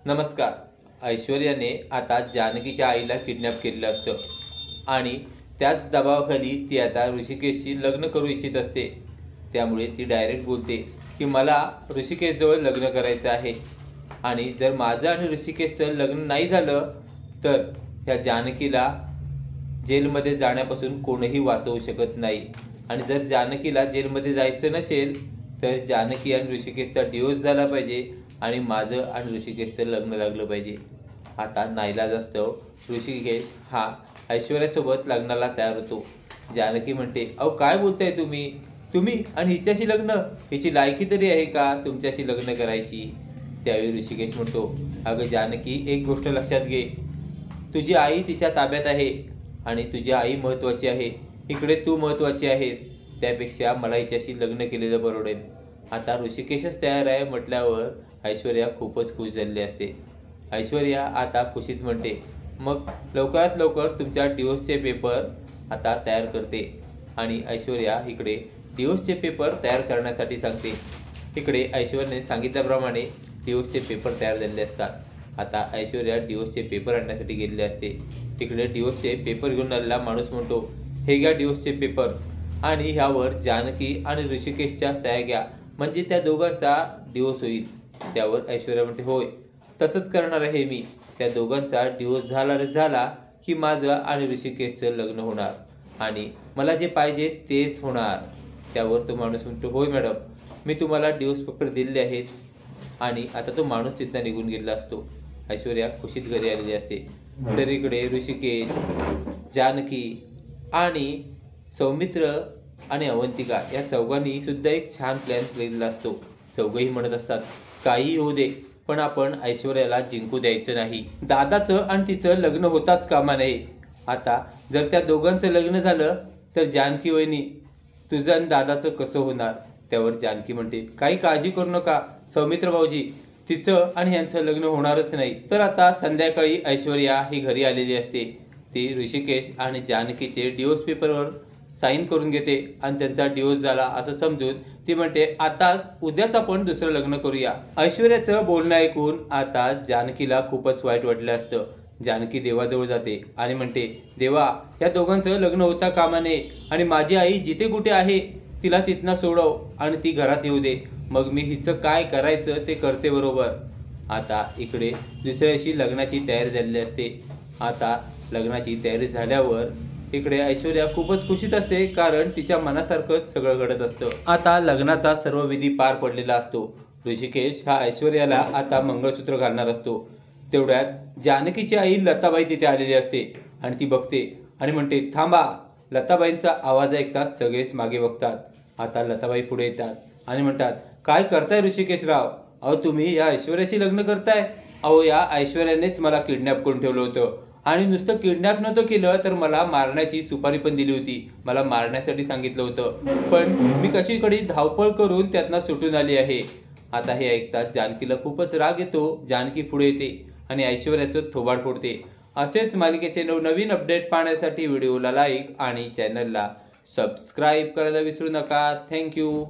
नमस्कार. ऐश्वर्याने आता जानकीच्या आईला किडनॅप केलेलं असतं आणि त्याच दबावाखाली ती आता ऋषिकेशशी लग्न करू इच्छित असते. त्यामुळे ती डायरेक्ट बोलते की मला ऋषिकेशजवळ लग्न करायचं आहे आणि जर माझं आणि ऋषिकेशचं लग्न नाही झालं तर ह्या जानकीला जेलमध्ये जाण्यापासून कोणीही वाचवू शकत नाही. आणि जर जानकीला जेलमध्ये जायचं नसेल तर जानकी आणि ऋषिकेशचा डिवोर्स झाला पाहिजे आणि माझं आणि ऋषिकेशचं लग्न लागलं पाहिजे. आता नाईलाजास्तव ऋषिकेश हा ऐश्वर्यासोबत लग्नाला तयार होतो. जानकी म्हणते, अहो काय बोलताय तुम्ही आणि हिच्याशी लग्न? हिची लायकी तरी आहे का तुमच्याशी लग्न करायची? त्यावेळी ऋषिकेश म्हणतो, अगं जानकी, एक गोष्ट लक्षात घे, तुझी आई तिच्या ताब्यात आहे आणि तुझी आई महत्त्वाची आहे. इकडे तू महत्त्वाची आहेस. त्यापेक्षा मला हिच्याशी लग्न केलेलं परवडेल. आता ऋषिकेशच तयार आहे म्हटल्यावर ऐश्वर्या खूपच खुश झालेली असते. ऐश्वर्या आता खुशीत म्हणते, मग लवकरात लवकर तुमच्या डिवोर्सचे पेपर आता तयार करते. आणि ऐश्वर्या इकडे डिवोर्सचे पेपर तयार करण्यासाठी सांगते. इकडे ऐश्वर्याने सांगितल्याप्रमाणे डिवोर्सचे पेपर तयार झालेले असतात. आता ऐश्वर्या डिवोर्सचे पेपर आणण्यासाठी गेलेले असते. इकडे डिवोर्सचे पेपर घेऊन आलेला माणूस म्हणतो, हे घ्या डिवोर्सचे पेपर्स आणि ह्यावर जानकी आणि ऋषिकेशच्या सह्या घ्या, म्हणजे त्या दोघांचा डिवोर्स होईल. त्यावर ऐश्वर्या म्हणते, होय तसंच करणार आहे मी. त्या दोघांचा डिवोर्स झाला की माझं आणि ऋषिकेशचं लग्न होणार आणि मला जे पाहिजे तेच होणार. त्यावर तो माणूस म्हणतो, होय मॅडम, मी तुम्हाला डिवोर्स पेपर दिलेले आहेत. आणि आता तो माणूस तिथं निघून गेलेला असतो. ऐश्वर्या खुशीत घरी आलेली असते. तर इकडे ऋषिकेश, जानकी आणि सौमित्र आणि अवंतिका या चौघांनी सुद्धा एक छान प्लॅन केलेला असतो. चौघही म्हणत असतात, काही होऊ दे पण आपण ऐश्वर्याला जिंकू द्यायचं नाही. दादाचं आणि तिचं लग्न होताच कामा नये. आता जर त्या दोघांचं लग्न झालं तर जानकी वहिनी, तुझं आणि दादाचं कसं होणार? त्यावर जानकी म्हणते, काही काळजी करू नका सौमित्र भाऊजी, तिचं आणि यांचं लग्न होणारच नाही. तर आता संध्याकाळी ऐश्वर्या ही घरी आलेली असते. ती ऋषिकेश आणि जानकीचे डिवोर्स पेपरवर साईन करून घेते आणि त्यांचा डिवोर्स झाला असं समजून ती म्हणते, आता उद्याच आपण दुसरं लग्न करूया. ऐश्वर्याचं बोलणं ऐकून आता जानकीला खूपच वाईट वाटलं असतं. जानकी देवाजवळ जाते आणि म्हणते, देवा, या दोघांचं लग्न होता कामा नये आणि माझी आई जिथे कुठे आहे तिला तिथनं सोडव आणि ती घरात येऊ दे. मग मी हिचं काय करायचं ते करते बरोबर. आता इकडे दुसऱ्या दिवशी लग्नाची तयारी झालेली असते. आता लग्नाची तयारी झाल्यावर इकडे ऐश्वर्या खूपच खुशीत असते, कारण तिच्या मनासारखंच सगळं घडत असतं. आता लग्नाचा सर्व विधी पार पडलेला असतो. ऋषिकेश हा ऐश्वर्याला आता मंगळसूत्र घालणार असतो. तेवढ्यात जानकीची आई लताबाई तिथे आलेली असते आणि ती बघते आणि म्हणते, थांबा. लताबाईंचा आवाज ऐकतात सगळेच मागे बघतात. आता लताबाई पुढे येतात आणि म्हणतात, काय करताय ऋषिकेशराव? अहो तुम्ही या ऐश्वर्याशी लग्न करताय? अहो या ऐश्वर्यानेच मला किडनॅप करून ठेवलं होतं आणि नुसतं किडनॅप नव्हतं केलं तर मला मारण्याची सुपारी पण दिली होती. मला मारण्यासाठी सांगितलं होतं, पण मी कशीकडे धावपळ करून त्यातनं सुटून आली आहे. आता हे ऐकतात जानकीला खूपच राग येतो. जानकी पुढे येते आणि ऐश्वर्याचं थोबाड फोडते. असेच मालिकेचे नवनवीन अपडेट पाहण्यासाठी व्हिडिओला लाईक आणि चॅनलला सबस्क्राईब करायला विसरू नका. थँक्यू.